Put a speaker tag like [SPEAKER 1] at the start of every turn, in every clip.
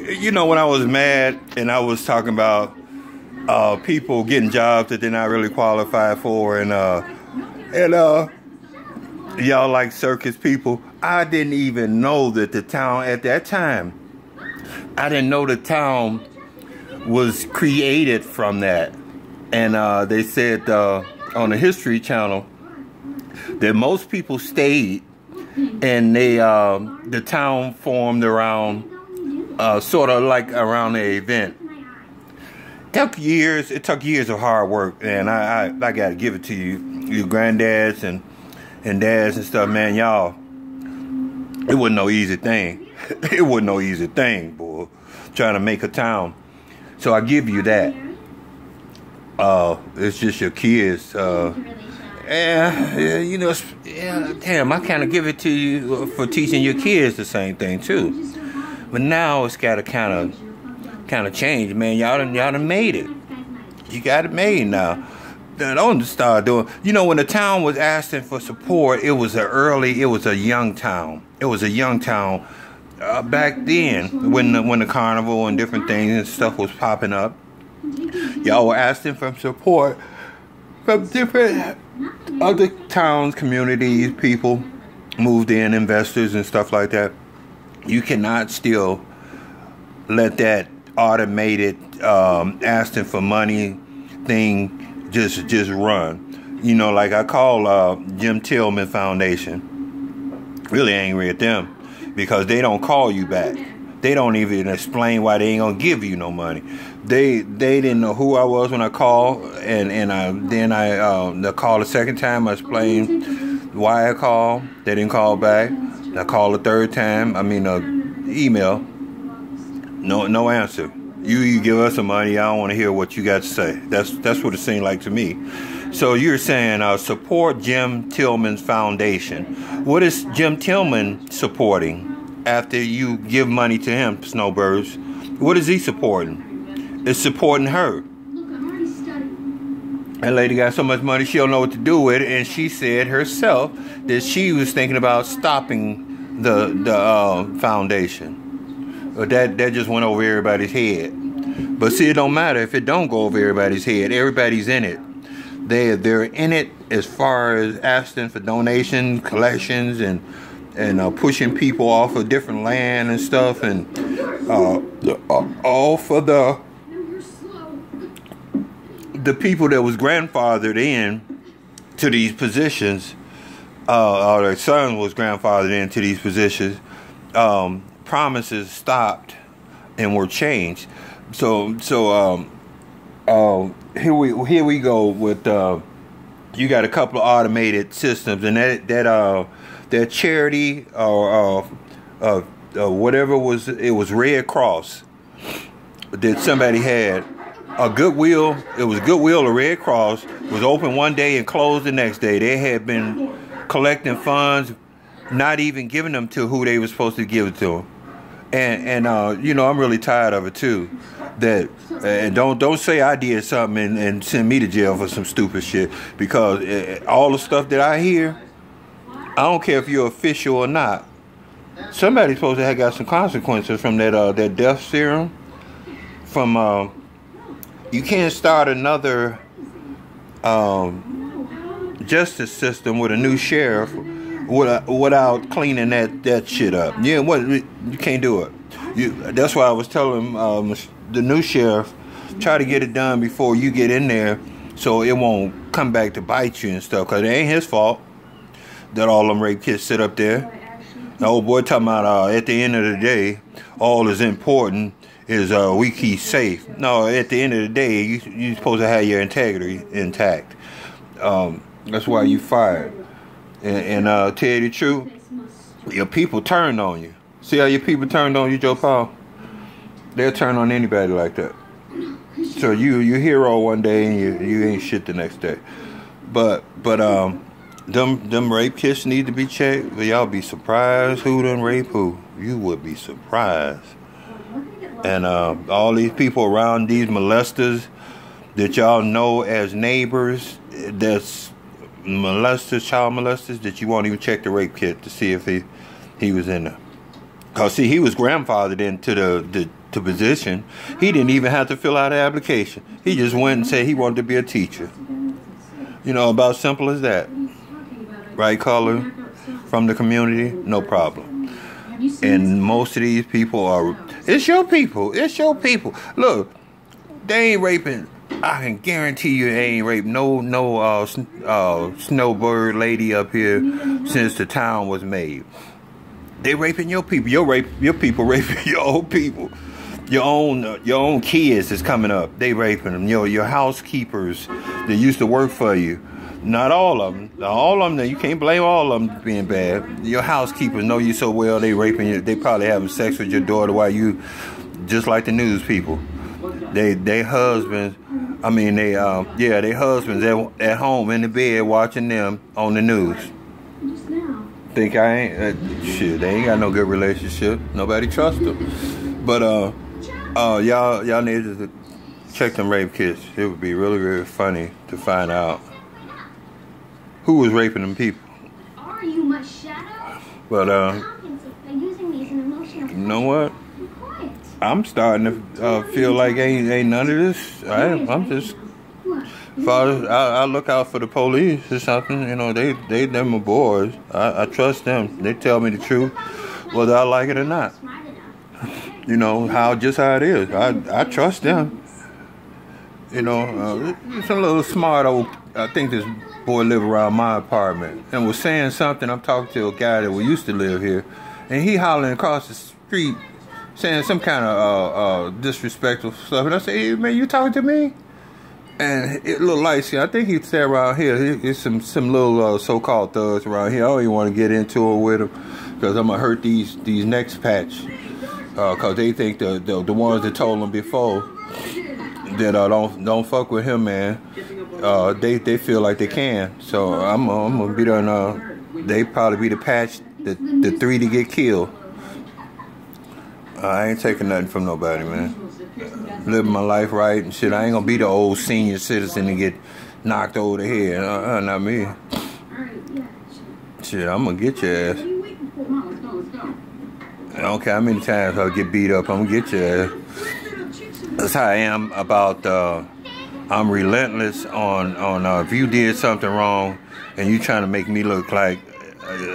[SPEAKER 1] you know, when I was mad and I was talking about people getting jobs that they're not really qualified for, and y'all like circus people. I didn't even know that the town at that time. I didn't know the town was created from that. And they said on the History Channel that most people stayed, and the town formed around sort of like around the event. It took years of hard work, and I gotta give it to you, your granddads and dads and stuff, man. Y'all, it wasn't no easy thing. It wasn't no easy thing, boy, trying to make a town. So I give you that. It's just your kids. You know, damn, I kind of give it to you for teaching your kids the same thing too. But now it's got to kind of change, man. Y'all done made it. You got it made now. Don't start doing. You know, when the town was asking for support, it was a young town. It was a young town back then when the carnival and different things and stuff was popping up. Y'all were asking for support from different other towns, communities, people moved in, investors and stuff like that. You cannot still let that automated asking for money thing just run. You know, like I call Jim Tillman Foundation. Really angry at them because they don't call you back. They don't even explain why they ain't gonna give you no money. They didn't know who I was when I called, and I called the second time. I explained why I called. They didn't call back. I called the third time. Email. No answer. You give us some money. I don't want to hear what you got to say. That's what it seemed like to me. So you're saying support Jim Tillman's foundation. What is Jim Tillman supporting after you give money to him, Snowbirds? What is he supporting? It's supporting her. That lady got so much money she don't know what to do with it, and she said herself that she was thinking about stopping the foundation. That just went over everybody's head. But see, it don't matter if it don't go over everybody's head. Everybody's in it. They're in it as far as asking for donations, collections, and pushing people off of different land and stuff, and all for the people that was grandfathered in to these positions, or their son was grandfathered into these positions. Promises stopped and were changed. So here we go with you got a couple of automated systems, and that charity or whatever it was Red Cross that somebody had a Goodwill. It was Goodwill or Red Cross was open one day and closed the next day. They had been collecting funds, not even giving them to who they were supposed to give it to. And you know, I'm really tired of it too. That don't say I did something and send me to jail for some stupid shit, because all the stuff that I hear, I don't care if you're official or not. Somebody's supposed to have got some consequences from that death serum. From you can't start another justice system with a new sheriff without cleaning that shit up. Yeah, you can't do it. That's why I was telling the new sheriff, try to get it done before you get in there, so it won't come back to bite you and stuff. Cause it ain't his fault that all them rape kits sit up there. The old boy talking about at the end of the day, all is important is we keep safe. No, at the end of the day, you supposed to have your integrity intact. That's why you fired. And tell you the truth, your people turned on you. See how your people turned on you, Joe Paul? They'll turn on anybody like that. So you hero one day and you ain't shit the next day. But them rape kits need to be checked. But y'all be surprised who done rape who. You would be surprised. And all these people around these molesters that y'all know as neighbors, that's molesters, child molesters, that you won't even check the rape kit to see if he was in there. Cause see, he was grandfathered into to position. He didn't even have to fill out an application. He just went and said he wanted to be a teacher. You know, about simple as that. Right color from the community, no problem. And most of these people are, it's your people. It's your people. Look, they ain't raping. I can guarantee you they ain't raped no snowbird lady up here since the town was made. They raping your people. Your people raping your own people. Your own kids is coming up. They raping them. Your housekeepers that used to work for you. Not all of them. All of them. You can't blame all of them for being bad. Your housekeepers know you so well. They raping you. They probably having sex with your daughter while you, just like the news people. They husbands. I mean they husbands at home in the bed watching them on the news. Think I ain't shit? They ain't got no good relationship. Nobody trusts them. But y'all need to check them rape kits. It would be really, really funny to find out who was raping them people.
[SPEAKER 2] Are you my shadow?
[SPEAKER 1] But you know what? I'm starting to feel like ain't none of this. I'm just. Father, I look out for the police or something. You know, they them my boys. I trust them. They tell me the truth, whether I like it or not. You know how it is. I trust them. You know, it's a little smart old. I think this boy lived around my apartment and was saying something. I'm talking to a guy that used to live here, and he hollering across the street, saying some kind of disrespectful stuff. And I say, hey, man, you talking to me? And it looked like, I think he'd stay around here. There's some little so-called thugs around here. I don't even want to get into it with them because I'm going to hurt these necks patch. Because they think the ones that told them before that don't fuck with him, man. They feel like they can. So I'm going to be there. They probably be the patch, the three to get killed. I ain't taking nothing from nobody, man. Living my life right and shit. I ain't gonna be the old senior citizen and get knocked over the head. Not me. Shit, I'm gonna get your ass. I don't care how many times I'll get beat up, I'm gonna get your ass. That's how I am about, I'm relentless on if you did something wrong and you trying to make me look like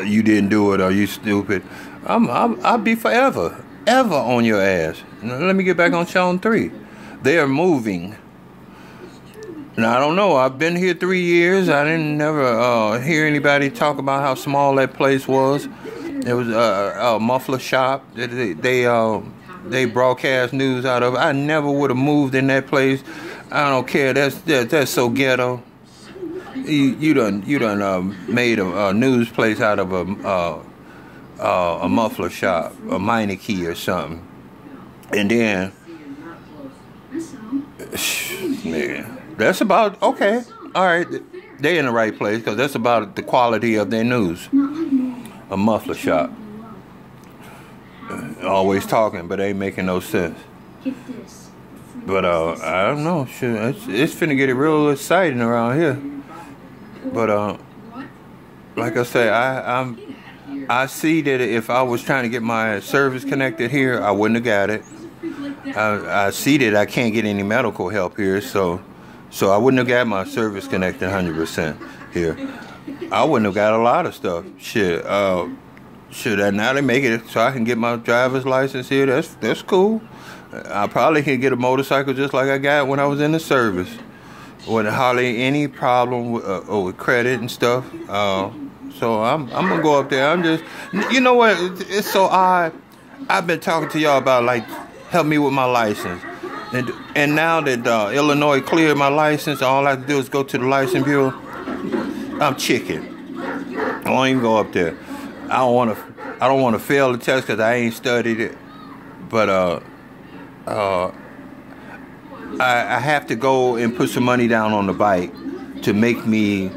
[SPEAKER 1] you didn't do it or you stupid, I'll be forever on your ass. Let me get back on Sean 3. They are moving. Now, I don't know. I've been here 3 years. I didn't never hear anybody talk about how small that place was. It was a muffler shop. They broadcast news out of it. I never would have moved in that place. I don't care. That's so ghetto. You done made a news place out of a muffler shop, a Meineke or something. And then, man, that's about, okay, all right, they in the right place because that's about the quality of their news. A muffler shop. Always talking, but ain't making no sense. But I don't know, shit, it's finna get real exciting around here. But like I say, I see that if I was trying to get my service connected here, I wouldn't have got it. I see that I can't get any medical help here, so I wouldn't have got my service connected 100% here. I wouldn't have got a lot of stuff. Shit, now they make it so I can get my driver's license here. That's cool. I probably can get a motorcycle just like I got when I was in the service, with hardly any problem with credit and stuff. So I'm gonna go up there. I'm just, you know what? It's so odd. I've been talking to y'all about like help me with my license, and now that Illinois cleared my license, all I have to do is go to the license bureau. I'm chicken. I won't even go up there. I don't want to fail the test because I ain't studied it. But I have to go and put some money down on the bike to make me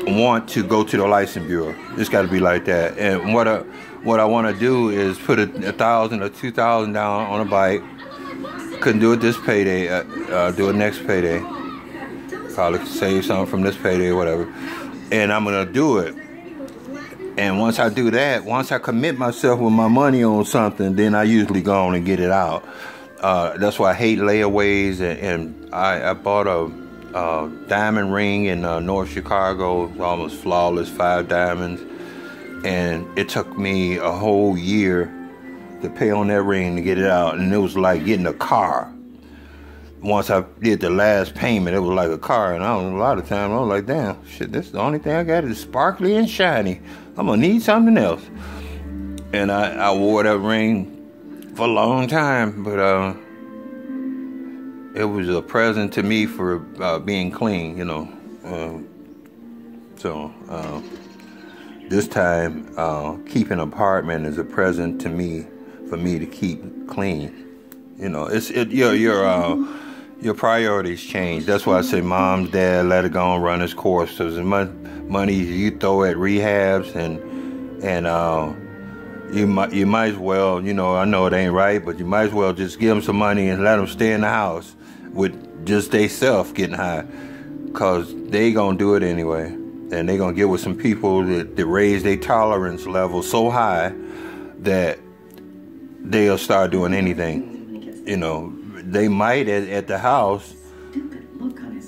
[SPEAKER 1] want to go to the license bureau. It's got to be like that. And what I want to do is put $1,000 or $2,000 down on a bike. Couldn't do it this payday. Do it next payday. Probably save something from this payday or whatever. And I'm gonna do it. And once I do that, once I commit myself with my money on something, then I usually go on and get it out. That's why I hate layaways. And I bought a diamond ring in North Chicago, almost flawless, 5 diamonds. And it took me a whole year to pay on that ring to get it out. And it was like getting a car. Once I did the last payment, it was like a car. And a lot of times I was like, damn, shit, this is the only thing I got is sparkly and shiny. I'm going to need something else. And I wore that ring for a long time. But it was a present to me for being clean, you know. This time, keeping an apartment is a present to me for me to keep clean. You know, your priorities change. That's why I say, mom, dad, let it go and run its course. So the money you throw at rehabs and you might as well, you know, I know it ain't right, but you might as well just give them some money and let them stay in the house with just they self getting high, because they gonna do it anyway. And they gonna get with some people that raise their tolerance level so high that they'll start doing anything. You know, they might at the house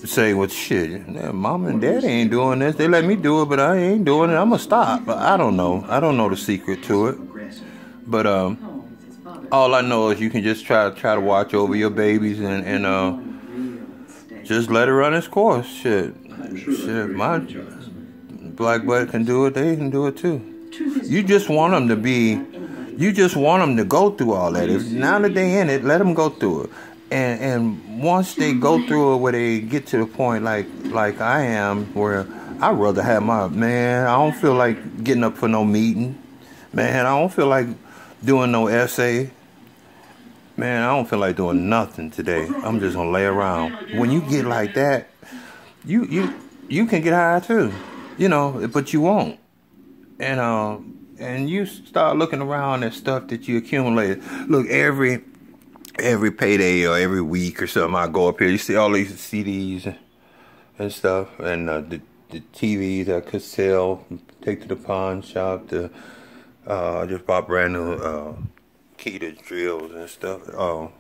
[SPEAKER 1] say, well, shit, mom and daddy ain't doing this. They let me do it, but I ain't doing it. I'm gonna stop. But I don't know. I don't know the secret to it. But all I know is you can just try to watch over your babies and just let it run its course. Shit, my black butt can do it. They can do it too. You just want them to be. You just want them to go through all that. If now that they in it, let them go through it. And once they go through it, where they get to the point like I am, where I'd rather have my man. I don't feel like getting up for no meeting, man. I don't feel like doing no essay, man. I don't feel like doing nothing today. I'm just gonna lay around. When you get like that, you can get high too, you know, but you won't. And you start looking around at stuff that you accumulated. Look, every payday or every week or something, I go up here. You see all these CDs and stuff, and the TVs I could sell, take to the pawn shop. I just bought brand new Keita drills and stuff. You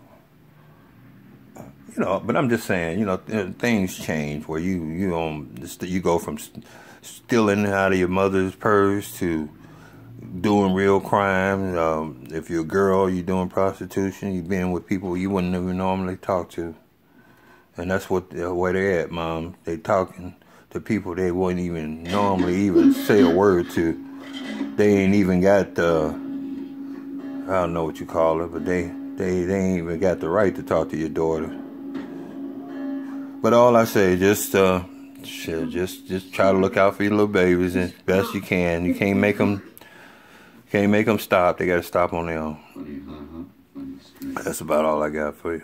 [SPEAKER 1] know, but I'm just saying, you know, things change where you go from stealing out of your mother's purse to doing real crime. If you're a girl, you're doing prostitution. You're being with people you wouldn't even normally talk to, and that's where they're at, mom. They talking to people they wouldn't even normally even say a word to. They ain't even got the, I don't know what you call it, but they ain't even got the right to talk to your daughter. But all I say, just try to look out for your little babies as best you can. You can't make them stop. They got to stop on their own. That's about all I got for you.